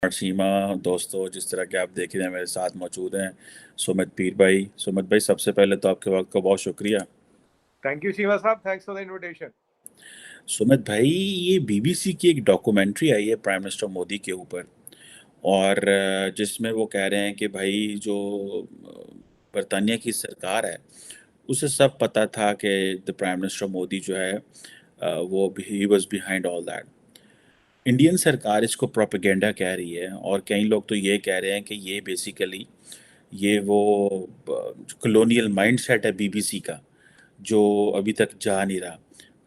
और सीमा दोस्तों, जिस तरह के आप देख रहे हैं मेरे साथ मौजूद हैं सुमित पीर भाई। सुमित भाई, सबसे पहले तो आपके वक्त का बहुत शुक्रिया। थैंक यू शिवा साहब, thanks for the invitation. Sumit भाई, ये बीबीसी की एक डॉक्यूमेंट्री आई है प्राइम मिनिस्टर मोदी के ऊपर, और जिसमें वो कह रहे हैं कि भाई जो बरतानिया की सरकार है उसे सब पता था कि द प्राइम मिनिस्टर मोदी जो है वो he was behind all that. Indian सरकार इसको प्रोपेगेंडा कह रही है, और कई लोग तो ये कह रहे हैं कि ये बेसिकली ये वो कॉलोनियल माइंडसेट है बीबीसी का, जो अभी तक जा नहीं रहा।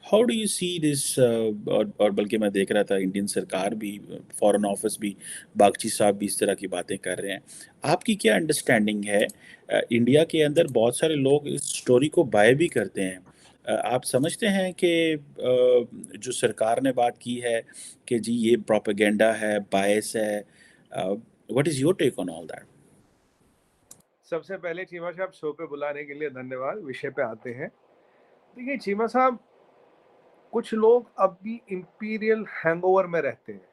How do you see this? और बल्कि मैं देख रहा था इंडियन सरकार भी, फॉरेन ऑफिस भी, बागची साहब भी इस तरह की बातें कर रहे हैं। आपकी क्या अंडरस्टैंडिंग है? इंडिया के अंदर बहुत सारे लोग इस स्टोरी को बाय भी करते हैं। आप समझते हैं कि जो सरकार ने बात की है कि जी ये प्रोपेगेंडा है, बायस है? What is your take on all that? सबसे पहले चीमा साहब, शो पे बुलाने के लिए धन्यवाद। विषय पे आते हैं। देखिए चीमा साहब, कुछ लोग अब भी इंपीरियल हैंगओवर में रहते हैं।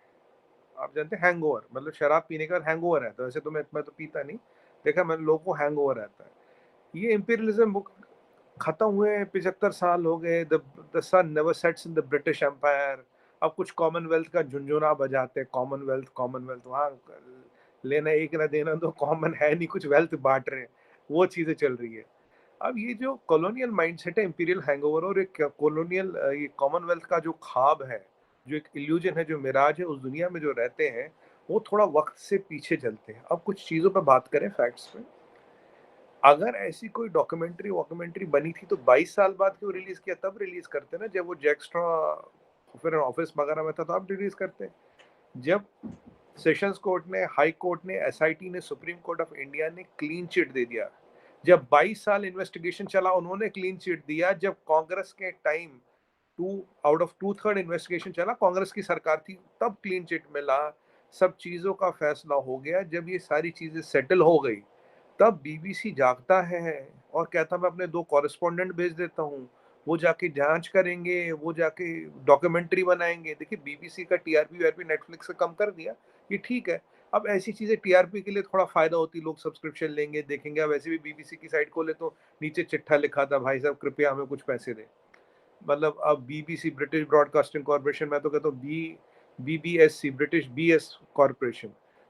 आप जानते हैं हैंगओवर मतलब शराब पीने का हैंगओवर रहता है। वैसे तो मैं तो पीता नहीं, देखा मैंने लोगों को हैंगओवर रहता है। ये इंपीरियलिज्म खत्म हुए 75 साल हो गए। The sun never sets in the British empire. अब कुछ कॉमनवेल्थ का झुंझुना बजाते, कॉमनवेल्थ कॉमनवेल्थ, वहाँ लेना एक ना देना तो कॉमन है नहीं, कुछ वेल्थ बांट रहे हैं, वो चीजें चल रही है। अब ये जो कॉलोनियल माइंडसेट है, इंपीरियल हैंगओवर और एक कॉलोनियल ये कॉमनवेल्थ का जो ख्वाब है, जो एक इल्यूजन है, जो मिराज है, उस दुनिया में जो रहते हैं, वो थोड़ा वक्त से पीछे चलते हैं। अब कुछ चीजों पर बात करें, फैक्ट्स पे। अगर ऐसी कोई डॉक्यूमेंट्री वॉक्यूमेंट्री बनी थी तो 22 साल बाद क्यों रिलीज किया? तब रिलीज करते ना जब वो जैक स्ट्रॉ फिर ऑफिस वगैरह में था, तो आप रिलीज करते। जब सेशंस कोर्ट ने, हाई कोर्ट ने, एसआईटी ने, सुप्रीम कोर्ट ऑफ इंडिया ने क्लीन चिट दे दिया। जब 22 साल इन्वेस्टिगेशन चला, उन्होंने क्लीन चिट दिया। जब कांग्रेस के time two out of two third investigation चला, कांग्रेस की सरकार थी, तब क्लीन चिट मिला। सब चीजों का फैसला हो गया। जब ये सारी चीजें सेटल हो गई, तब बीबीसी जागता है और कहता मैं अपने दो कॉरेस्पॉन्डेंट भेज देता हूँ, वो जाके जांच करेंगे, वो जाके डॉक्यूमेंट्री बनाएंगे। देखिए बीबीसी का टीआरपी वीआरपी नेटफ्लिक्स से कम कर दिया, ये ठीक है। अब ऐसी चीजें टीआरपी के लिए थोड़ा फायदा होती, लोग सब्सक्रिप्शन लेंगे, देखेंगे। अब वैसे भी बीबीसी की साइट खोले तो नीचे चिट्ठा लिखा था, भाई साहब कृपया हमें कुछ पैसे दें। मतलब अब बीबीसी, ब्रिटिश ब्रॉडकास्टिंग कॉर्पोरेशन, मैं तो कहता हूँ बीबीएससी, ब्रिटिश बीएस कॉर्पोरेशन।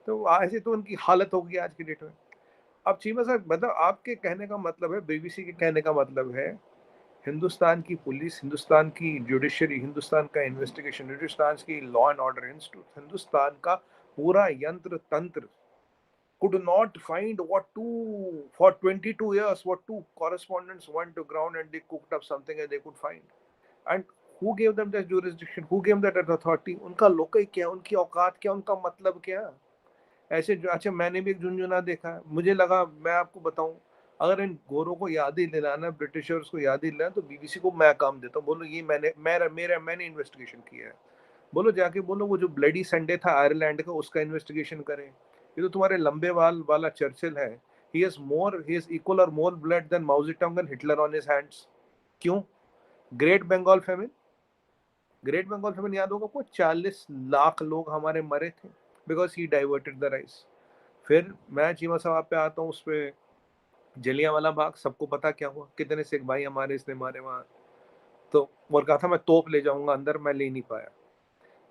तो ऐसे तो उनकी हालत होगी आज की डेट में। अब चीमा साहब, मतलब आपके कहने का मतलब है, बीबीसी के कहने का मतलब है, हिंदुस्तान की पुलिस, हिंदुस्तान की जुडिशरी, हिंदुस्तान का इन्वेस्टिगेशन, हिंदुस्तान की law and order institute, Hindustan का पूरा यंत्र तंत्र could not find what two for 22 years, what two correspondents went to ground and they cooked up something and they could find. And who gave them that jurisdiction? Who gave them that authority? उनका लोकई क्या, उनकी औकात क्या, उनका मतलब क्या? ऐसे अच्छा, मैंने भी एक झुंझुना देखा है, मुझे लगा मैं आपको बताऊं, अगर इन गोरों को याद ही दिलाना, ब्रिटिशर्स को याद ही दिलाना, तो बीबीसी को मैं काम देता हूँ। बोलो ये मैंने इन्वेस्टिगेशन किया है। बोलो जाके बोलो वो जो ब्लडी संडे था आयरलैंड का, उसका इन्वेस्टिगेशन करें। ये तो तुम्हारे लंबे बाल वाला चर्चिल है, ही is equal or more blood than Mao Zedong and Hitler on his hands. क्यों? Great Bengal famine, great Bengal famine याद होगा आपको, 40 लाख लोग हमारे मरे थे because he diverted the rice. फिर मैं चीमा साहब पे आता हूँ, उस पे जलियांवाला बाग, सबको पता क्या हुआ, कितने सिख भाई हमारे इसने मारे वहां। तो और कहा था मैं तोप ले जाऊंगा अंदर, मैं ले नहीं पाया।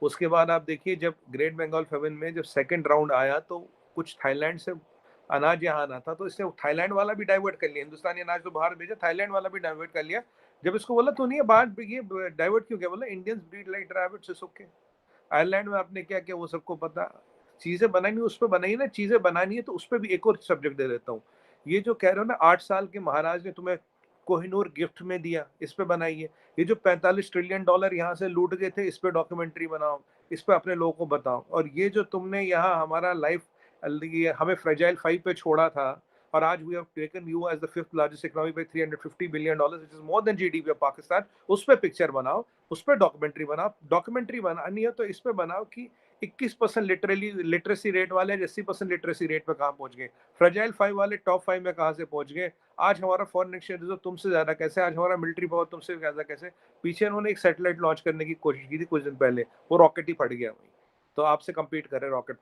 उसके बाद आप देखिए, जब ग्रेट बंगाल फेमिन में जब सेकंड राउंड आया, तो कुछ थाईलैंड से अनाज यहाँ आना था, तो इससे थाईलैंड वाला भी डाइवर्ट कर लिया। हिंदुस्तानी अनाज तो बाहर भेजा, थाईलैंड वाला भी डाइवर्ट कर लिया। जब इसको बोला तो नहीं है बाहर, ये डाइवर्ट क्यों किया? बोला Indians breed like rabbits, it's okay. Ireland में आपने क्या किया वो सबको पता। चीजें बनानी उस पर बनाई ना, चीजें बनानी है तो उस पर भी एक और सब्जेक्ट दे देता हूँ। ये जो कह रहे हो ना, 8 साल के महाराज ने तुम्हें कोहिनूर गिफ्ट में दिया, इस पे बनाइए। ये जो 45 ट्रिलियन डॉलर यहाँ से लूट गए थे, इस पे डॉक्यूमेंट्री बनाओ, इस पे अपने लोगों को बताओ। और ये जो तुमने यहाँ हमारा लाइफ, ये हमें फ्रेजाइल 5 पे छोड़ा था, और आज we have taken you as the fifth largest economy by 350 billion dollars, which is more than GDP of Pakistan. उस पे पिक्चर बनाओ, उस पर डॉक्यूमेंट्री बनाओ। डॉक्यूमेंट्री बनानी है तो इस पे बनाओ कि 21% लिटरेसी रेट वाले 80% लिटरेसी रेट पे कहाँ पहुंच गए, फ्रेजाइल 5 वाले टॉप 5 में कहाँ से पहुंच गए। आज हमारा फॉरेन एक्सचेंज रिजर्व तुमसे ज्यादा कैसे, आज हमारा मिलिट्री पावर तुमसे ज्यादा कैसे। पीछे उन्होंने एक सैटेलाइट लॉन्च करने की कोशिश की थी कुछ दिन पहले, वो रॉकेट ही फट गया वहीं। तो आपसे कम्पीट करे रॉकेट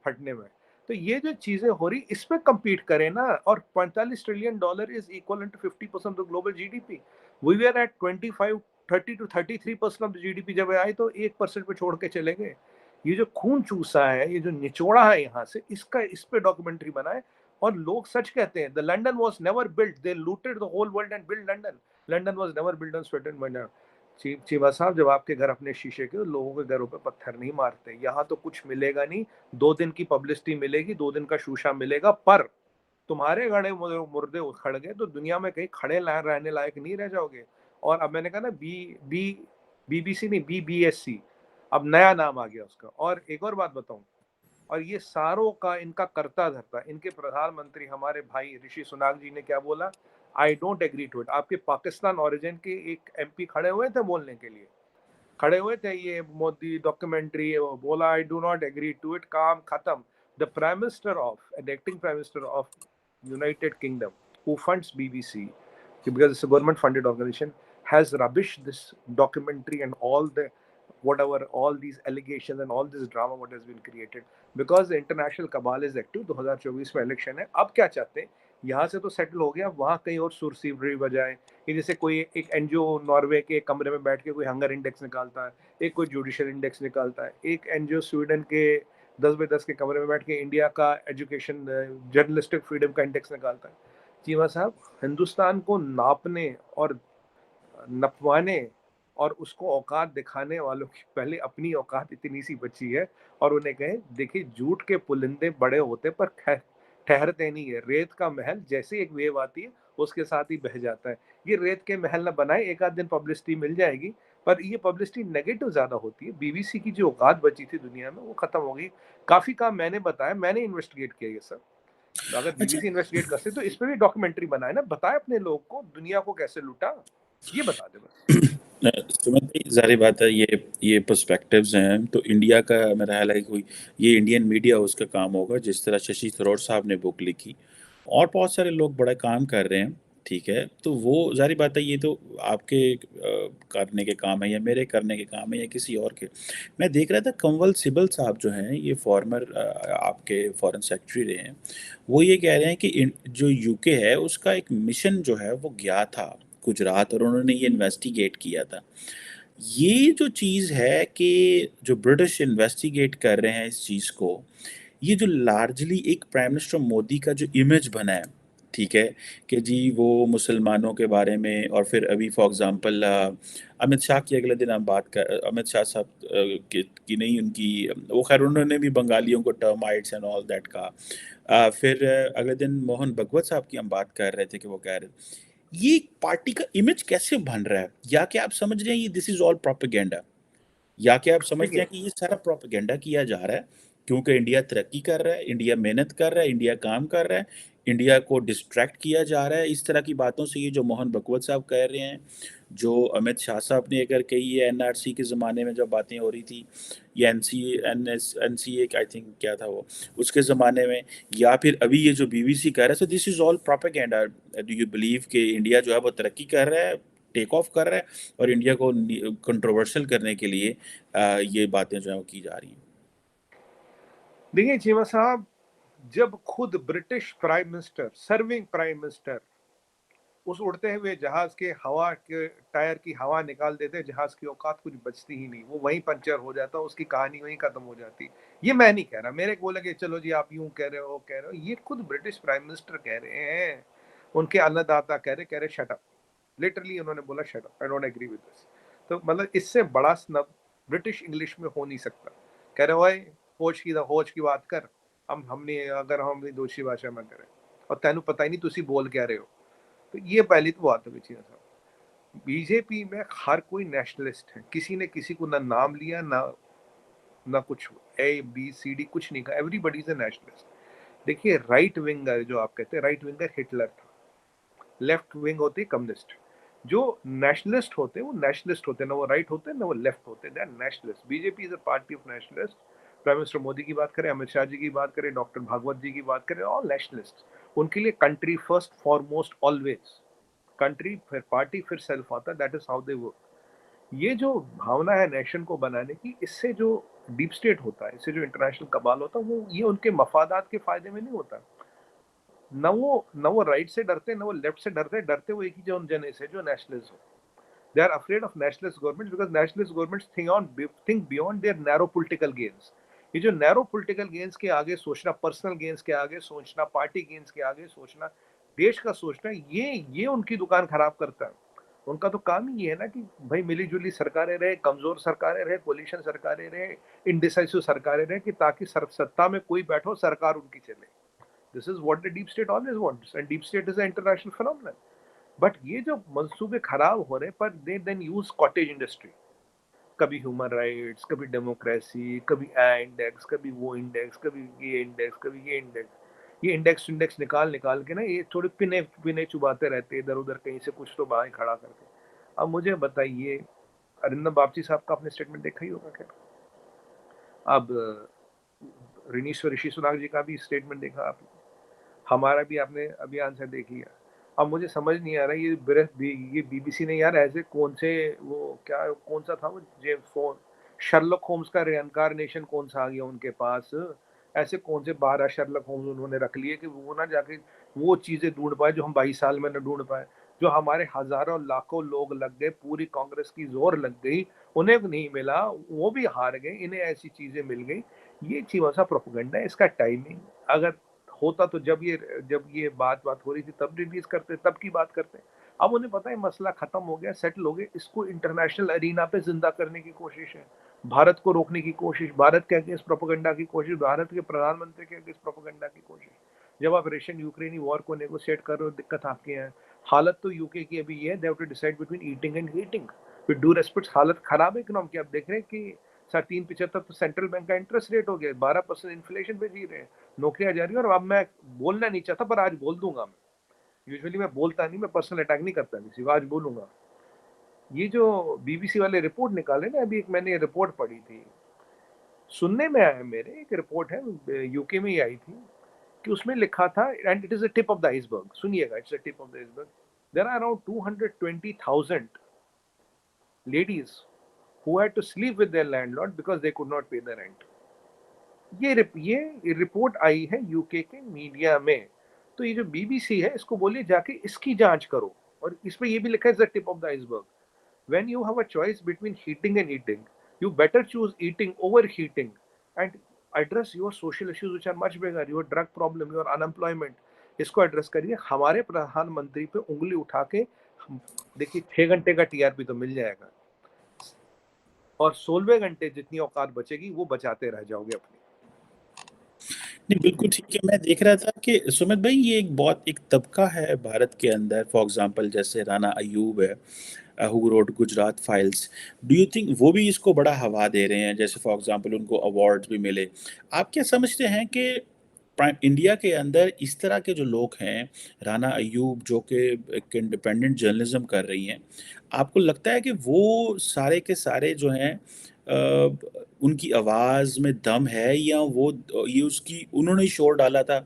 फटने में। तो ये जो चीजें हो रही इस पे कम्पीट करें ना। और $45 trillion is equal to 50% of global GDP. We were at 25 30 to 33% of GDP जब आए तो 1% पे छोड़ के चले गए। ये जो खून चूसा है, ये जो निचोड़ा है यहाँ से, इसका इस पे डॉक्यूमेंट्री बनाए। और लोग सच कहते हैं, the London was never built, they looted the whole world and build London. London was never built on sweat and money. Cheema साहब, जब आपके घर अपने शीशे के, लोगों के घरों पे पत्थर नहीं मारते। यहाँ तो कुछ मिलेगा नहीं, 2 दिन की पब्लिसिटी मिलेगी, 2 दिन का शीशा मिलेगा, पर तुम्हारे गड़े मुर्दे उखड़ गए तो दुनिया में कहीं खड़े रहने लायक नहीं रह जाओगे। और अब मैंने कहा ना, बीबीसी नहीं, बीबीएससी, अब नया नाम आ गया उसका। और एक और बात बताऊं, और ये सारों का इनका करता धरता, इनके प्रधानमंत्री हमारे भाई ऋषि सुनाक जी ने क्या बोला, I don't agree to it. आपके पाकिस्तान ओरिजिन के एक एमपी खड़े हुए थे बोलने के लिए, खड़े हुए थे, ये मोदी डॉक्यूमेंट्री, वो बोला I do not agree to it, काम खत्म। The prime minister of, an acting prime minister of United Kingdom, who funds BBC, because it's a government funded organization, has rubbished this documentary and all the whatever, all these allegations and all this drama what has been created, because the international cabal is active। 2024 में election है, अब क्या चाहते हैं, यहाँ से तो settle हो गया, वहाँ कहीं और सुरसीवरी बजाए। कि जैसे कोई एक एनजीओ नॉर्वे के कमरे में बैठ के कोई हंगर इंडेक्स निकालता है, एक कोई जुडिशियल इंडेक्स निकालता है, एक एनजीओ स्वीडन के 10 बाय 10 के कमरे में बैठ के इंडिया का एजुकेशन जर्नलिस्टिक फ्रीडम का इंडेक्स निकालता है। चीमा साहब, हिंदुस्तान को नापने और नपवाने और उसको औकात दिखाने वालों की पहले अपनी औकात इतनी सी बची है। और उन्हें कहे, देखिए, झूठ के पुलिंदे बड़े होते पर ठहरते नहीं है। रेत का महल जैसे एक वेव आती है उसके साथ ही बह जाता है। ये रेत के महल ना बनाए, एक आध दिन पब्लिसिटी मिल जाएगी, पर ये पब्लिसिटी नेगेटिव ज्यादा होती है। बीबीसी की जो औकात बची थी दुनिया में वो खत्म हो गई। काफी काम मैंने बताया, मैंने इन्वेस्टिगेट किया ये सब। अगर अच्छा। बीबीसी इन्वेस्टिगेट करते तो इस पे भी डॉक्यूमेंट्री बनाए ना, बताए अपने लोग को दुनिया को कैसे लूटा, ये बता दे बस। सुमित भाई, ज़ाहिर बात है, ये पर्सपेक्टिव्स हैं, तो इंडिया का मेरा ख्याल है कि कोई ये इंडियन मीडिया उसका काम होगा, जिस तरह शशि थरूर साहब ने बुक लिखी और बहुत सारे लोग बड़ा काम कर रहे हैं। ठीक है, तो वो ज़ाहिर बात है, ये तो आपके करने के काम है या मेरे करने के काम है या किसी और के। मैं देख रहा था कंवल सिबल साहब जो हैं, ये फॉर्मर आपके फॉरेन सेक्रेटरी रहे हैं, वो ये कह रहे हैं कि जो यूके है उसका एक मिशन जो है वो गया था गुजरात और उन्होंने ये इन्वेस्टिगेट किया था। ये जो चीज़ है कि जो ब्रिटिश इन्वेस्टिगेट कर रहे हैं इस चीज़ को, ये जो लार्जली एक प्राइम मिनिस्टर मोदी का जो इमेज बना है, ठीक है, कि जी वो मुसलमानों के बारे में, और फिर अभी फॉर एग्जांपल अमित शाह की अगले दिन हम बात कर, अमित शाह साहब की नहीं, उनकी, वो खैर उन्होंने भी बंगालियों को टर्माइट्स एंड ऑल दैट का। फिर अगले दिन मोहन भगवत साहब की हम बात कर रहे थे कि वो कह रहे ये पार्टी का इमेज कैसे बन रहा है, या क्या आप समझ रहे हैं ये दिस इज ऑल प्रोपेगेंडा, या क्या आप समझते देखिए, हैं कि ये सारा प्रोपेगेंडा किया जा रहा है क्योंकि इंडिया तरक्की कर रहा है, इंडिया मेहनत कर रहा है, इंडिया काम कर रहा है, इंडिया को डिस्ट्रैक्ट किया जा रहा है इस तरह की बातों से, ये जो मोहन भगवत साहब कह रहे हैं, जो अमित शाह साहब ने अगर कही है एनआरसी के ज़माने में जब बातें हो रही थी, या एनसीए आई थिंक क्या था वो, उसके ज़माने में, या फिर अभी ये जो बीबीसी कह रहा है, so this is all propaganda. Do you believe कि इंडिया जो है वो तरक्की कर रहा है, टेक ऑफ कर रहा है, और इंडिया को कंट्रोवर्शियल करने के लिए ये बातें जो है वो की जा रही हैं? देखिए चीमा साहब, जब खुद British prime minister, serving prime minister, उस उड़ते हुए जहाज के हवा के टायर की हवा निकाल देते, जहाज की औकात कुछ बचती ही नहीं, वो वहीं पंचर हो जाता, उसकी कहानी वहीं खत्म हो जाती। ये मैं नहीं कह रहा, मेरे को बोला कि चलो जी आप यूं कह रहे हो कह रहे हो, ये खुद ब्रिटिश प्राइम मिनिस्टर कह रहे हैं। उनके अन्नदाता कह रहे शट अप। लिटरली उन्होंने बोला shut up, I don't agree with this. तो मतलब इससे बड़ा स्नब ब्रिटिश इंग्लिश में हो नहीं सकता। कह रहे ओए, होश की बात कर। हमने अगर हम अपनी दूसरी भाषा में करें और तेनू पता ही नहीं तुसी बोल क्या रहे हो। तो ये पहली तो बात होगी चीज़ साहब। बीजेपी में हर कोई नेशनलिस्ट है, किसी ने किसी को ना नाम लिया, ना ना कुछ ए बी सी डी कुछ नहीं कहा, एवरीबडी इज अ नेशनलिस्ट। देखिए, राइट विंगर जो आप कहते हैं, राइट विंगर हिटलर था, लेफ्ट विंग होती है कम्युनिस्ट। जो नेशनलिस्ट होते हैं वो नेशनलिस्ट होते हैं, ना वो राइट होते हैं ना वो लेफ्ट होते हैं, they are nationalist. BJP is a party of nationalist. Prime minister Modi की बात करें, अमित शाह जी की बात करें, डॉक्टर भागवत जी की बात करें, ऑल नेशनलिस्ट। उनके लिए country first foremost always. Country फिर पार्टी फिर सेल्फ आता है, that is how they work. ये जो भावना है नेशन को बनाने की, इससे जो डीप स्टेट होता है, इससे जो इंटरनेशनल कबाल होता है, वो ये उनके मफादात के फायदे में नहीं होता। ना वो राइट से डरते, ना वो लेफ्ट से डरते, डरते वो एक ही जो जने से, जो नेशनलिस्ट हो। They are afraid of nationalist governments because nationalist governments think beyond their narrow political gains. ये जो नैरो पॉलिटिकल गेन्स के आगे सोचना, पर्सनल गेन्स के आगे सोचना, पार्टी गेन्स के आगे सोचना, देश का सोचना, ये उनकी दुकान खराब करता है। उनका तो काम ही ये है ना कि भाई मिली-जुली सरकारें रहे, कमजोर सरकारें रहे, कोलिशन सरकारें रहे, इंडिसाइसिव सरकारें रहे, कि ताकि सत्ता में कोई बैठो, सरकार उनकी चले। This is what the deep state always wants, and deep state is a international phenomenon. But ये जो मंसूबे खराब हो रहे, पर दे देन यूज कॉटेज इंडस्ट्री, कभी ह्यूमन राइट्स, कभी डेमोक्रेसी, कभी इंडेक्स, कभी वो इंडेक्स, कभी ये इंडेक्स, कभी ये इंडेक्स, ये इंडेक्स इंडेक्स निकाल निकाल के ना, ये थोड़े पिने पिने चुबाते रहते इधर उधर, कहीं से कुछ तो बाहर खड़ा करके। अब मुझे बताइए, अरिंदम बागची साहब का आपने स्टेटमेंट देखा ही होगा क्या? अब ऋषि सुनाक जी का भी स्टेटमेंट देखा आपने, हमारा भी आपने अभियान से देखी है। अब मुझे समझ नहीं आ रहा, ये बीबीसी ने यार ऐसे कौन से, वो क्या, कौन सा था वो, जेम्स फोन, शर्लक होम्स का रिइंकार्नेशन कौन सा आ गया उनके पास? ऐसे कौन से 12 शर्लक होम्स उन्होंने रख लिए कि वो ना जाके वो चीजें ढूंढ पाए जो हम 22 साल में न ढूंढ पाए, जो हमारे हजारों लाखों लोग लग गए, पूरी कांग्रेस की जोर लग गई, उन्हें नहीं मिला, वो भी हार गए, इन्हें ऐसी चीजें मिल गई। ये चीज़ सा प्रोपेगेंडा है, इसका टाइमिंग अगर होता तो जब ये बात हो रही थी तब रिलीज करते, तब की बात करते। अब उन्हें पता है मसला खत्म हो गया, सेटल हो गया, इसको इंटरनेशनल अरीना पे जिंदा करने की कोशिश है, भारत को रोकने की कोशिश, भारत के अगेंस्ट प्रोपेगेंडा की कोशिश, भारत के प्रधानमंत्री के अगेंस्ट प्रोपेगेंडा की कोशिश। जब आप रशियन यूक्रेनी वॉर को नेगोशिएट कर रहे हो, दिक्कत आपकी है। हालत तो यूके की अभी ये है, they have to decide between eating and heating. With due respect, हालत खराब है इकोनॉमी की। आप देख रहे हैं कि 3.75 तो सेंट्रल बैंक का इंटरेस्ट रेट हो गया, 12% इन्फ्लेशन पे जी रहे हैं, नौकरियां जा रही है। और अब मैं बोलना नहीं चाहता, पर आज बोल दूंगा। मैं यूजुअली मैं बोलता नहीं, मैं पर्सनल अटैक नहीं करता किसी को, आज बोलूंगा। ये जो बीबीसी वाले रिपोर्ट निकाले ना, अभी एक मैंने रिपोर्ट पढ़ी थी, सुनने में आया मेरे, एक रिपोर्ट है यूके में ही आई थी, कि उसमें लिखा था, and it is the tip of the iceberg, सुनिएगा, it's the tip of the iceberg. There are around 220,000 ladies who had to sleep with their landlord because they could not pay the rent. ये report आई है UK के media में। तो ये जो BBC है, इसको बोलिए जाके इसकी जांच करो। और इसमें ये भी लिखा है, the tip of the iceberg, when you have a choice between heating and eating, you better choose eating over heating, and address your social issues which are much bigger, your drug problem, your unemployment. इसको address करिए। हमारे प्रधानमंत्री पे उंगली उठा के देखिए, 6 घंटे का टीआरपी तो मिल जाएगा, और 16वें घंटे जितनी औकात बचेगी वो बचाते रह जाओगे अपनी। नहीं, बिल्कुल ठीक है। मैं देख रहा था कि सुमित भाई, ये एक तबका है भारत के अंदर, फॉर एग्जांपल जैसे राणा अय्यूब है, who wrote Gujarat files. Do you think वो भी इसको बड़ा हवा दे रहे हैं? जैसे फॉर एग्जांपल उनको अवार्ड्स भी मिले। आप क्या समझते हैं कि प्राइम इंडिया के अंदर इस तरह के जो लोग हैं, राणा अय्यूब जो कि एक इंडिपेंडेंट जर्नलिज्म कर रही हैं, आपको लगता है कि वो सारे के सारे जो हैं उनकी आवाज़ में दम है, या वो ये उसकी उन्होंने ही शोर डाला था?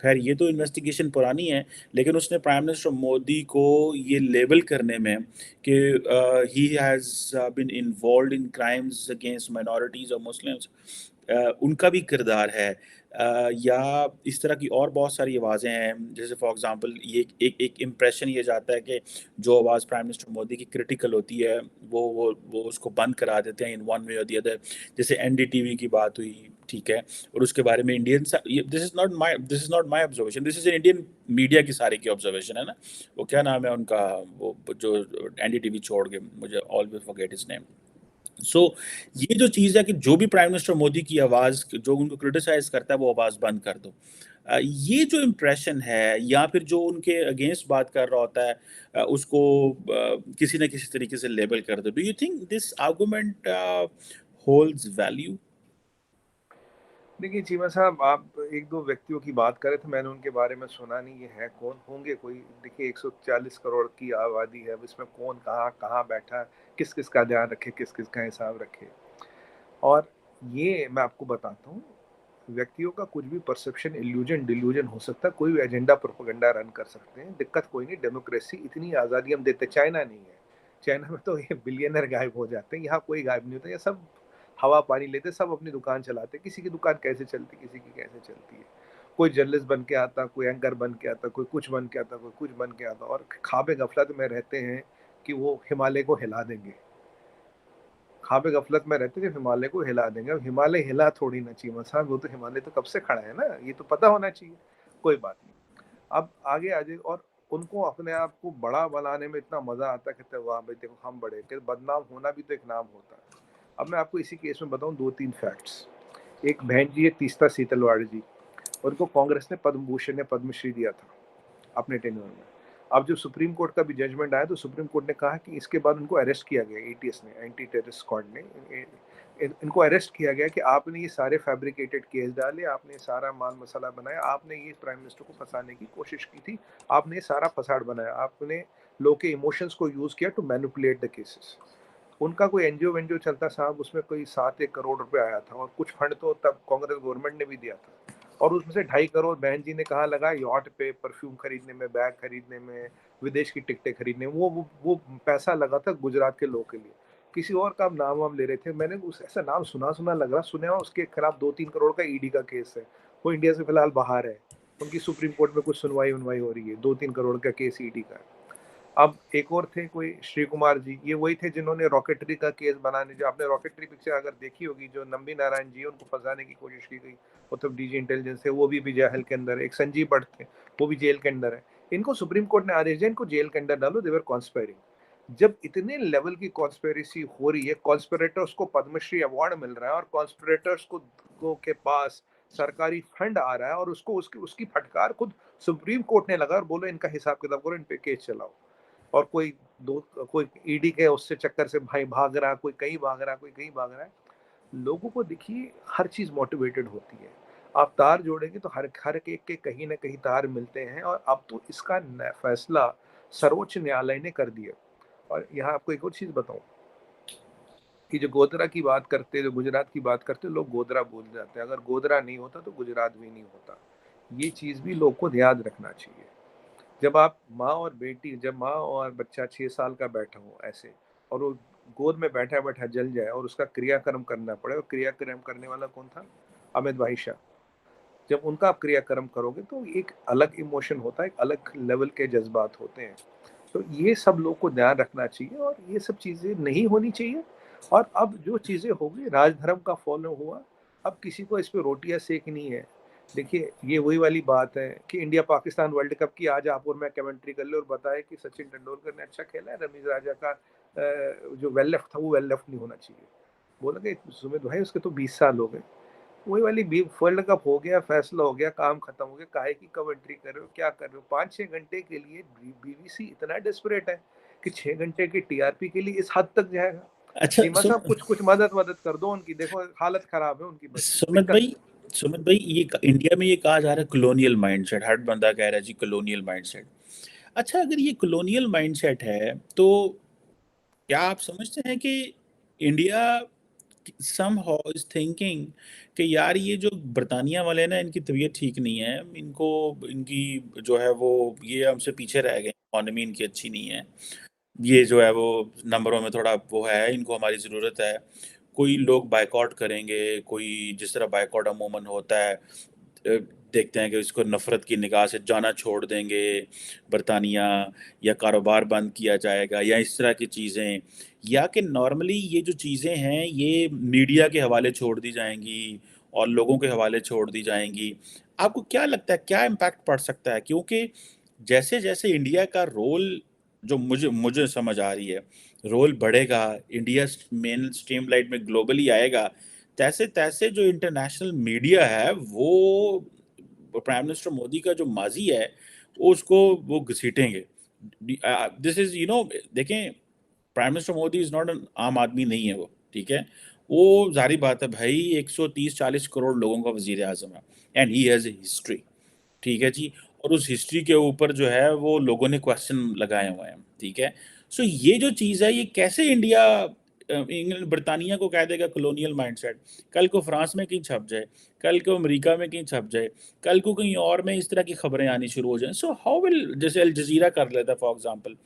खैर, ये तो इन्वेस्टिगेशन पुरानी है, लेकिन उसने प्राइम मिनिस्टर मोदी को ये लेबल करने में कि he has been involved in crimes against minorities और मुस्लिम्स, उनका भी किरदार है। या इस तरह की और बहुत सारी आवाज़ें हैं, जैसे फॉर एग्जांपल ये एक इम्प्रेशन ये जाता है कि जो आवाज़ प्राइम मिनिस्टर मोदी की क्रिटिकल होती है, वो उसको बंद करा देते हैं इन वन वे और दी अदर। जैसे एनडीटीवी की बात हुई, ठीक है, और उसके बारे में this is not my observation, this is an Indian media की सारी की ऑब्जर्वेशन है ना। वो क्या नाम है उनका, वो जो एनडीटीवी छोड़ के, मुझे ऑलवेज फॉरगेट हिज नेम। सो ये जो चीज़ है कि जो भी प्राइम मिनिस्टर मोदी की आवाज़, जो उनको क्रिटिसाइज करता है, वो आवाज़ बंद कर दो। ये जो इम्प्रेशन है, या फिर जो उनके अगेंस्ट बात कर रहा होता है, उसको किसी न किसी तरीके से लेबल कर दो। Do you think this argument holds value? देखिए चीमा साहब, आप एक दो व्यक्तियों की बात करें तो मैंने उनके बारे में सुना नहीं, ये है कौन होंगे कोई? देखिए 140 करोड़ की आबादी है, अब इसमें कौन कहाँ कहाँ बैठा है, किस किस का ध्यान रखे, किस किस का हिसाब रखे। और ये मैं आपको बताता हूँ, व्यक्तियों का कुछ भी परसेप्शन, इल्यूजन, डिल्यूजन हो सकता है, कोई भी एजेंडा प्रोपेगेंडा रन कर सकते हैं, दिक्कत कोई नहीं। डेमोक्रेसी, इतनी आज़ादी हम देते, चाइना नहीं है, चाइना में तो ये बिलियनर गायब हो जाते हैं, यहाँ कोई गायब नहीं होता, ये सब हवा पानी लेते, सब अपनी दुकान चलाते, किसी की दुकान कैसे चलती, किसी की कैसे चलती है। कोई जर्नलिस्ट बन के आता, कोई एंकर बन के आता, कोई कुछ बन के आता, कोई कुछ बन के आता, और ख्वाब गफलत में रहते हैं कि वो हिमालय को हिला देंगे। ख्वाब गफलत में रहते थे हिमालय को हिला देंगे। अब हिमालय हिला थोड़ी ना चीमा साहब, वो तो हिमालय तो कब से खड़ा है ना, ये तो पता होना चाहिए। कोई बात नहीं, अब आगे आ जाइए। और उनको अपने आप को बड़ा बनाने में इतना मजा आता है, कहते हैं वाह भाई देखो हम बड़े, कि बदनाम होना भी तो एक नाम होता है। अब मैं आपको इसी केस में बताऊं दो तीन फैक्ट्स। एक बहन जी है तीस्ता सीतलवाड़ जी, उनको कांग्रेस ने पद्म भूषण या पद्मश्री दिया था अपने टेन्योर में। अब जब सुप्रीम कोर्ट का भी जजमेंट आया तो सुप्रीम कोर्ट ने कहा कि इसके बाद उनको अरेस्ट किया गया, एटीएस ने, एंटी टेररिस्ट स्क्वाड ने इनको अरेस्ट किया गया कि आपने ये सारे फैब्रिकेटेड केस डाले, आपने सारा माल मसाला बनाया, आपने ये प्राइम मिनिस्टर को फंसाने की कोशिश की थी, आपने सारा फसाड बनाया, आपने लोग के इमोशंस को यूज किया टू मैनिपुलेट द केसेस। उनका कोई एनजीओ वेनजीओ चलता साहब, उसमें कोई 7 1 करोड़ रुपए आया था, और कुछ फंड तो तब कांग्रेस गवर्नमेंट ने भी दिया था, और उसमें से 2.5 करोड़ बहन जी ने कहा लगा यॉट पे, परफ्यूम खरीदने में, बैग खरीदने में, विदेश की टिकटें खरीदने में। वो पैसा लगा था गुजरात के लोग के लिए। किसी और का नाम वाम ले रहे थे, मैंने उस ऐसा नाम सुना सुना लग रहा, सुने हुआ उसके खिलाफ 2 3 करोड़ का ईडी का केस है। वो इंडिया से फिलहाल बाहर है, उनकी सुप्रीम कोर्ट में कुछ सुनवाई उनवाई हो रही है, 2 3 करोड़ का केस ईडी का है। अब एक और थे कोई श्री कुमार जी, ये वही थे जिन्होंने रॉकेटरी का केस बनाने, जो आपने रॉकेटरी पिक्चर अगर देखी होगी, जो नंबी नारायण जी उनको फंसाने की कोशिश की गई, वो तो डीजी इंटेलिजेंस है, वो भी जेल के अंदर है। एक संजीव भट्ट थे, वो भी जेल के अंदर है। इनको सुप्रीम कोर्ट ने आदेश दिया इनको जेल के अंदर डालो, देवर कॉन्स्पायरिंग। जब इतने लेवल की कॉन्स्पेरेसी हो रही है, कॉन्स्पिरेटर्स को पद्मश्री अवार्ड मिल रहा है, और कॉन्स्पिरेटर्स को के पास सरकारी फंड आ रहा है, और उसको उसकी उसकी फटकार खुद सुप्रीम कोर्ट ने लगा और बोलो इनका हिसाब किताब करो, इन पे केस चलाओ। और कोई ईडी के उससे चक्कर से भाई भाग रहा, कोई कहीं भाग रहा, कोई कहीं भाग रहा है। लोगों को देखिए हर चीज मोटिवेटेड होती है। आप तार जोड़ेंगे तो हर हर एक के कहीं ना कहीं तार मिलते हैं, और अब तो इसका फैसला सर्वोच्च न्यायालय ने कर दिया। और यहाँ आपको एक और चीज बताऊं कि जो गोधरा की बात करते, जो गुजरात की बात करते, लोग गोधरा भूल जाते हैं। अगर गोधरा नहीं होता तो गुजरात भी नहीं होता। ये चीज भी लोग को याद रखना चाहिए। जब आप माँ और बेटी, जब माँ और बच्चा 6 साल का बैठा हो ऐसे, और वो गोद में बैठा बैठा जल जाए और उसका क्रियाक्रम करना पड़े, और क्रियाक्रम करने वाला कौन था? अमित भाई शाह। जब उनका आप क्रियाक्रम करोगे तो एक अलग इमोशन होता है, एक अलग लेवल के जज्बात होते हैं। तो ये सब लोग को ध्यान रखना चाहिए, और ये सब चीजें नहीं होनी चाहिए। और अब जो चीजें हो गई, राजधर्म का फॉलो हुआ, अब किसी को इस पे रोटियां सेकनी है। देखिए ये वही वाली बात है कि इंडिया पाकिस्तान वर्ल्ड कप की आज आप और मैं कमेंट्री कर ले और बताए कि सचिन तेंदुलकर ने अच्छा खेला है, रमीज राजा का जो वेल लेफ्ट था वो वेल लेफ्ट नहीं होना चाहिए। बोलेंगे सुमित भाई उसके तो 20 साल हो गए। वही वाली वर्ल्ड कप हो गया, फैसला हो गया, काम खत्म हो गया, काहे की कमेंट्री कर रहे हो, क्या कर रहे हो? 5 6 घंटे के लिए बीबीसी इतना डेस्परेट है कि 6 घंटे की टीआरपी के लिए इस हद तक जाएगा। अच्छा चीमा साहब कुछ कुछ मदद मदद कर दो उनकी, देखो हालत खराब है उनकी, बड़ी सुमित दिक्कत भाई, है। सुमित भाई, ये इंडिया में ये कहा जा रहा है कॉलोनियल माइंडसेट, हर बंदा कह रहा है जी कॉलोनियल माइंडसेट। अच्छा, अगर ये कॉलोनियल माइंडसेट है तो क्या आप समझते हैं कि इंडिया somehow is thinking कि यार ये जो बरतानिया वाले हैं ना, इनकी तबीयत ठीक नहीं है, इनको, इनकी जो है वो, ये हमसे पीछे रह गए, इकोनॉमी इनकी अच्छी नहीं है, ये जो है वो नंबरों में थोड़ा वो है, इनको हमारी ज़रूरत है। कोई लोग बायकॉट करेंगे, कोई जिस तरह बायकॉट अमूमन होता है, देखते हैं कि इसको नफ़रत की निगाह से जाना छोड़ देंगे बरतानिया, या कारोबार बंद किया जाएगा, या इस तरह की चीज़ें, या कि नॉर्मली ये जो चीज़ें हैं ये मीडिया के हवाले छोड़ दी जाएंगी और लोगों के हवाले छोड़ दी जाएंगी। आपको क्या लगता है क्या इम्पैक्ट पड़ सकता है? क्योंकि जैसे जैसे इंडिया का रोल, जो मुझे मुझे समझ आ रही है, रोल बढ़ेगा, इंडिया मेन स्ट्रीम लाइट में ग्लोबली आएगा, तैसे तैसे जो इंटरनेशनल मीडिया है वो प्राइम मिनिस्टर मोदी का जो माजी है उसको वो घसीटेंगे। दिस इज देखें, prime minister Modi is not an आम आदमी नहीं है वो, ठीक है। वो जारी बात है भाई, 130 40 करोड़ लोगों का वजीर आजम है, and he has a history, ठीक है जी। और उस हिस्ट्री के ऊपर जो है वो लोगों ने क्वेश्चन लगाए हुए हैं, ठीक है। सो ये जो चीज़ है ये कैसे इंडिया इंग्लैंड बर्तानिया को कह देगा कॉलोनियल माइंडसेट, कल को फ्रांस में कहीं छप जाए, कल को अमेरिका में कहीं छप जाए, कल को कहीं और में इस तरह की खबरें आनी शुरू हो जाएं। सो हाउ विल, जैसे अल जजीरा कर लेता फॉर एग्जांपल,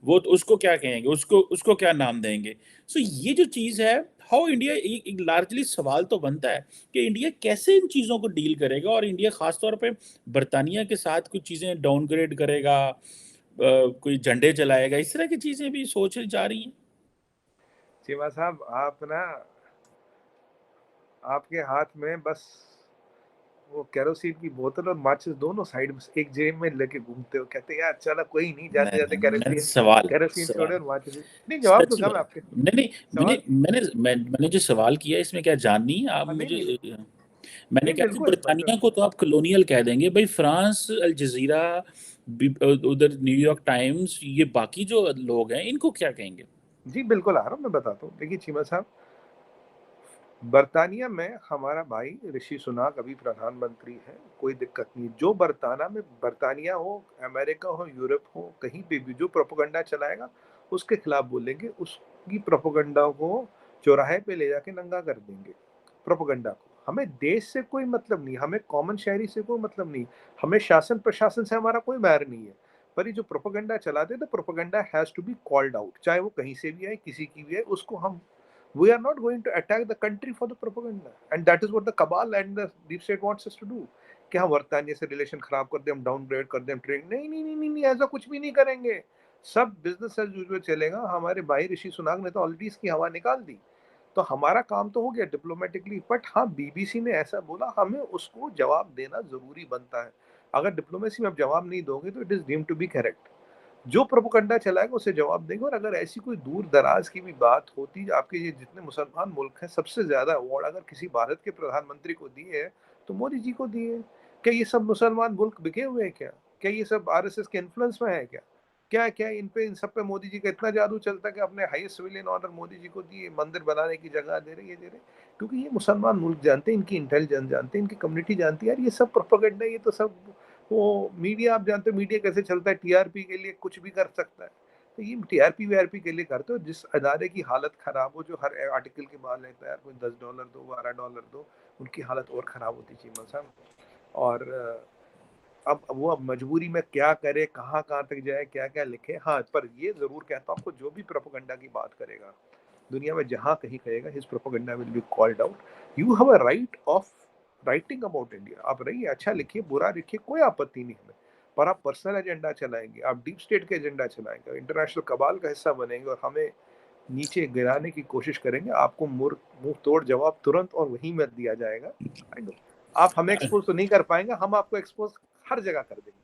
वो तो उसको क्या कहेंगे, उसको उसको क्या नाम देंगे? सो ये जो चीज़ है, हाउ इंडिया, एक लार्जली सवाल तो बनता है कि इंडिया कैसे इन चीज़ों को डील करेगा, और इंडिया खास तौर पे बर्तानिया के साथ कुछ चीज़ें डाउनग्रेड करेगा, कोई झंडे जलाएगा, इस तरह की चीज़ें भी सोची जा रही हैं। चीमा साहब, आप ना, आपके हाथ में बस वो केरोसिन की बोतल और माचिस दोनों साइड में एक जेब में लेके घूमते हो, कहते हैं यार चलो कोई नहीं, जाते जाते नहीं, मैं केरोसिन सवाल केरोसिन छोड़े सवाल और माचिस। नहीं, जवाब सच दूंगा मैं में, आपके नहीं नहीं, सवाल। मैंने जो सवाल किया इसमें क्या जान नहीं है आप हाँ, नहीं मुझे। नहीं मैंने नहीं, कहा कि बिल्कुल बर्तानिया मतलब, को तो आप कॉलोनियल कह देंगे भाई, फ्रांस, अल जजीरा, उधर न्यूयॉर्क टाइम्स, ये बाकी जो लोग हैं इनको क्या कहेंगे? जी बिल्कुल आ रहा हूँ, मैं बताता हूँ। देखिए चीमा साहब, बर्तानिया में हमारा भाई ऋषि सुनाक अभी प्रधानमंत्री है, कोई दिक्कत नहीं। जो बर्तानिया हो, अमेरिका हो, यूरोप हो, कहीं पे भी जो प्रोपेगेंडा चलाएगा उसके खिलाफ बोलेंगे, उसकी प्रोपेगेंडा को चौराहे पे ले जाके नंगा कर देंगे। प्रोपेगेंडा को, हमें देश से कोई मतलब नहीं, हमें कॉमन शहरी से कोई मतलब नहीं, हमें शासन प्रशासन से हमारा कोई बैर नहीं है। पर ये जो प्रोपेगेंडा चलाते हैं, तो propaganda has to be called out, चाहे वो कहीं से भी आए, किसी की भी आए, उसको हम, we are not going to attack the country for the propaganda, and that is what the cabal and the deep state wants us to do। कि हम वर्तानिया से रिलेशन खराब कर दें, हम डाउनग्रेड कर दें, हम ट्रेड, नहीं नहीं नहीं नहीं नहीं, ऐसा कुछ भी नहीं करेंगे। सब बिजनेस एज यूजुअल चलेगा। हमारे भाई ऋषि सुनाक ने तो ऑलरेडी इसकी हवा निकाल दी, तो हमारा काम तो हो गया डिप्लोमेटिकली। बट हाँ, बीबीसी ने ऐसा बोला, हमें उसको जवाब देना जरूरी बनता है। अगर डिप्लोमेसी में आप जवाब नहीं दोगे तो it is deemed to be correct. जो प्रोपेगेंडा चलाएगा उसे जवाब देंगे। और अगर ऐसी कोई दूर दराज की भी बात होती, आपके ये जितने मुसलमान मुल्क हैं, सबसे ज्यादा अवार्ड अगर किसी भारत के प्रधानमंत्री को दिए हैं तो मोदी जी को दिए हैं। क्या ये सब मुसलमान मुल्क बिके हुए हैं क्या? क्या ये सब आरएसएस के इन्फ्लुएंस में है क्या? क्या क्या इन सब पे मोदी जी का इतना जादू चलता है कि अपने highest civilian order Modi ji को दिए, मंदिर बनाने की जगह दे रहे, ये दे रहे? क्योंकि ये मुसलमान मुल्क जानते हैं, इनकी इंटेलिजेंस जानते हैं, इनकी कम्युनिटी जानती है यार ये सब प्रोपेगेंडा, ये तो सब वो मीडिया, आप जानते हो मीडिया कैसे चलता है, टीआरपी के लिए कुछ भी कर सकता है। तो ये टीआरपी वीआरपी के लिए करते हो। जिस अदारे की हालत खराब हो, जो हर आर्टिकल के बाद लेता है यार कोई $10 दो, $12 दो, उनकी हालत और खराब होती चीमा साहब। और अब वो अब मजबूरी में क्या करे, कहाँ कहाँ तक जाए, क्या क्या लिखे। हाँ, पर ये जरूर कहता हूँ आपको, जो भी प्रोपेगेंडा की बात करेगा दुनिया में, जहां कहीं कहेगा, his propaganda will be called out. You have a right of writing about India, आप रहिए, अच्छा लिखिए, बुरा लिखिए, कोई आपत्ति नहीं हमें। पर आप पर्सनल एजेंडा चलाएंगे, आप डीप स्टेट के एजेंडा चलाएंगे, इंटरनेशनल कबाल का हिस्सा बनेंगे और हमें नीचे गिराने की कोशिश करेंगे, आपको मुंह तोड़ जवाब तुरंत और वहीं में दिया जाएगा। I know। आप हमें एक्सपोज तो नहीं कर पाएंगे, हम आपको एक्सपोज हर जगह कर देंगे।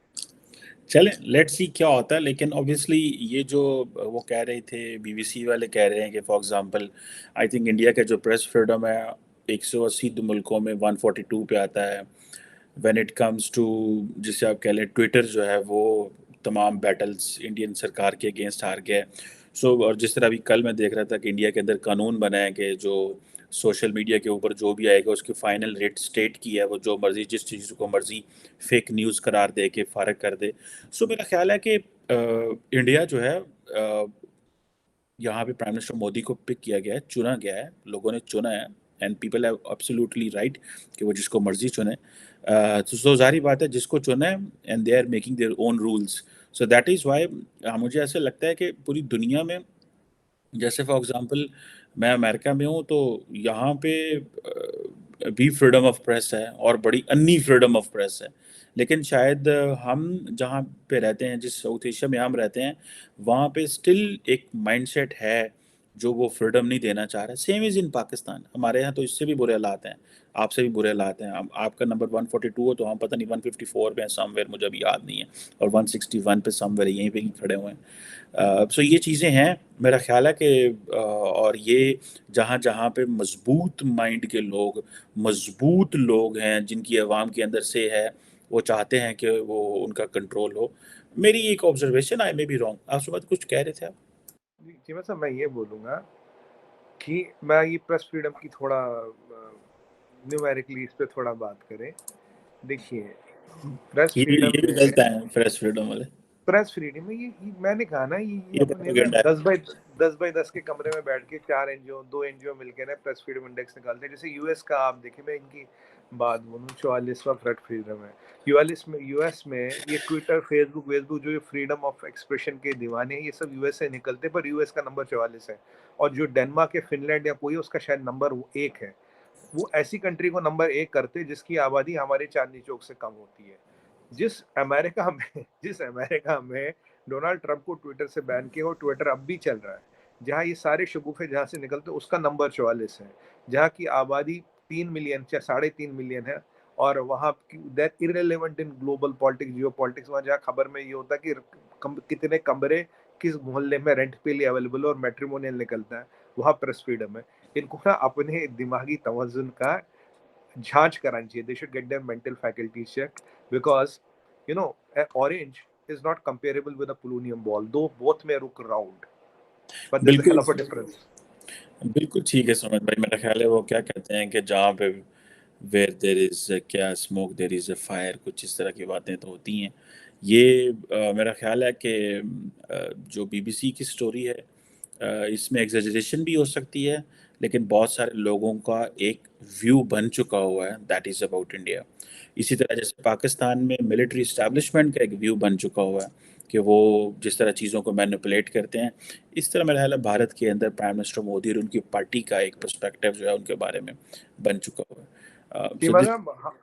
चलें, लेट्स सी क्या होता है। लेकिन ऑब्वियसली ये जो वो कह रहे थे, बीबीसी वाले कह रहे हैं कि for example, I think India का जो प्रेस फ्रीडम है 180 मुल्कों में 142 पे आता है। व्हेन इट कम्स टू, जिसे आप कह लें, ट्विटर जो है वो तमाम बैटल्स इंडियन सरकार के अगेंस्ट हार गया है। सो और जिस तरह अभी कल मैं देख रहा था कि इंडिया के अंदर कानून बना है कि जो सोशल मीडिया के ऊपर जो भी आएगा उसकी फाइनल रेट स्टेट की है, वो जो मर्जी जिस चीज़ को मर्जी फेक न्यूज़ करार दे के फारग कर दे। सो मेरा ख्याल है कि इंडिया जो है, यहाँ पे प्राइम मिनिस्टर मोदी को पिक किया गया है, चुना गया है, लोगों ने चुना है, and people have absolutely right कि वो जिसको मर्जी चुने। तो जाहिर बात है जिसको चुना है, and they are making their own rules. So that is why मुझे ऐसा लगता है कि पूरी दुनिया में, जैसे फॉर एग्जांपल मैं अमेरिका में हूँ, तो यहाँ पे भी फ्रीडम ऑफ प्रेस है और बड़ी अन्नी फ्रीडम ऑफ प्रेस है। लेकिन शायद हम जहाँ पे रहते हैं, जिस साउथ एशिया में हम रहते हैं, वहाँ पे स्टिल एक माइंडसेट है जो वो फ्रीडम नहीं देना चाह रहा। Same is in Pakistan. हमारे यहाँ तो इससे भी बुरे हालात हैं, आपसे भी बुरे हालात हैं। आपका नंबर 142 हो तो हम पता नहीं 154 पे हैं समवेयर, मुझे अभी याद नहीं है, और 161 पे समवेयर यहीं पे ही खड़े हुए हैं। सो ये चीज़ें हैं। मेरा ख्याल है कि और ये जहाँ जहाँ पे मजबूत माइंड के लोग, मजबूत लोग हैं जिनकी अवाम के अंदर से है, वो चाहते हैं कि वो उनका कंट्रोल हो। मेरी एक observation, I may be wrong. आप सुबह कुछ कह रहे थे आप? जी मैं सब, मैं ये बोलूंगा कि मैं ये प्रेस फ्रीडम की थोड़ा न्यूमेरिकली इस पे थोड़ा बात करें। देखिए, प्रेस फ्रीडम ये भी में, गलत है, प्रेस फ्रीडम वाले। प्रेस फ्रीडम में ये मैंने कहा ना, ये ये अपने ना प्रोपेगेंडा है। 10 बाय 10 बाई 10 के कमरे में बैठ के 4 एनजीओ 2 एनजीओ मिलकर ना प्रेस फ्रीडम इंडेक्स निकालते हैं। जैसे यूएस का आप देखिए, मैं इनकी बात बोलूँ, 44वां प्रेस फ्रीडम है यूएस में। ये ट्विटर फेसबुक जो ये फ्रीडम ऑफ एक्सप्रेशन के दीवाने हैं, ये सब यूएस से निकलते, पर यूएस का नंबर 44 है। और जो डेनमार्क या फिनलैंड या कोई, उसका शायद नंबर 1 है। वो ऐसी कंट्री को नंबर 1 करते जिसकी आबादी हमारे चांदनी चौक से कम होती है। जिस अमेरिका में डोनाल्ड ट्रंप को ट्विटर से बैन किया, और ट्विटर अब भी चल रहा है, जहाँ ये सारे शगुफे जहाँ से निकलते, उसका नंबर 44 है, जहाँ की आबादी 3 मिलियन या 3.5 मिलियन है। और वहाँ that irrelevant in global politics, Jio politics, वहाँ जहाँ खबर में ये होता है कि कितने कमरे किस मोहल्ले में रेंट पे लिए अवेलेबल और मैट्रिमोनियल निकलता है, वहाँ प्रेस फ्रीडम है। इनको ना अपने दिमागी तवज्जुन का जांच करानी चाहिए। They should get their mental faculties checked, because an orange is not comparable with a polonium ball, though both may look round, but there's a बिल्कुल hell of a difference. बिल्कुल ठीक है सुमित भाई, मेरा ख्याल है वो क्या कहते हैं कि जहाँ पे वेयर देर इज क्या smoke there is a fire, कुछ इस तरह की बातें तो होती हैं। ये मेरा ख्याल है कि जो बीबीसी की स्टोरी है, इसमें एग्जेजरेशन भी हो सकती है, लेकिन बहुत सारे लोगों का एक व्यू बन चुका हुआ है, दैट इज़ अबाउट इंडिया। इसी तरह जैसे पाकिस्तान में मिलिट्री इस्टेब्लिशमेंट का एक व्यू बन चुका हुआ है कि वो जिस तरह चीज़ों को मैनिपुलेट करते हैं, इस तरह मेरा ख्याल है भारत के अंदर प्राइम मिनिस्टर मोदी और उनकी पार्टी का एक पर्सपेक्टिव जो है उनके बारे में बन चुका हुआ है। जी सो दिस मतलब जी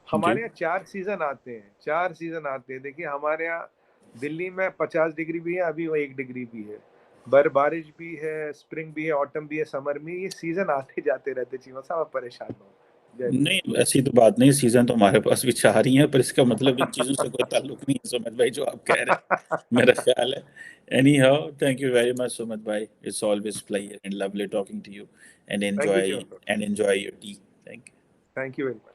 हमारे यहाँ 4 सीजन आते हैं, 4 सीजन आते हैं। देखिए हमारे यहाँ दिल्ली में 50 डिग्री भी है, अभी वो 1 डिग्री भी है, बारिश भी है, स्प्रिंग भी है, ऑटम भी है, समर में। ये सीजन आते जाते रहते। चीमा साहब, आप परेशान हो। जय भीम। नहीं, ऐसी तो बात नहीं, सीजन तो हमारे पास भी 4 ही है, पर इसका मतलब इन चीज़ों से कोई ताल्लुक नहीं है सुमित भाई जो आप कह रहे हैं, मेरा ख्याल है। Anyhow, thank you very much Sumit भाई, it's always pleasure and lovely talking to you, and thank you enjoy Shiv. And enjoy your tea. Thank you. Thank you very much.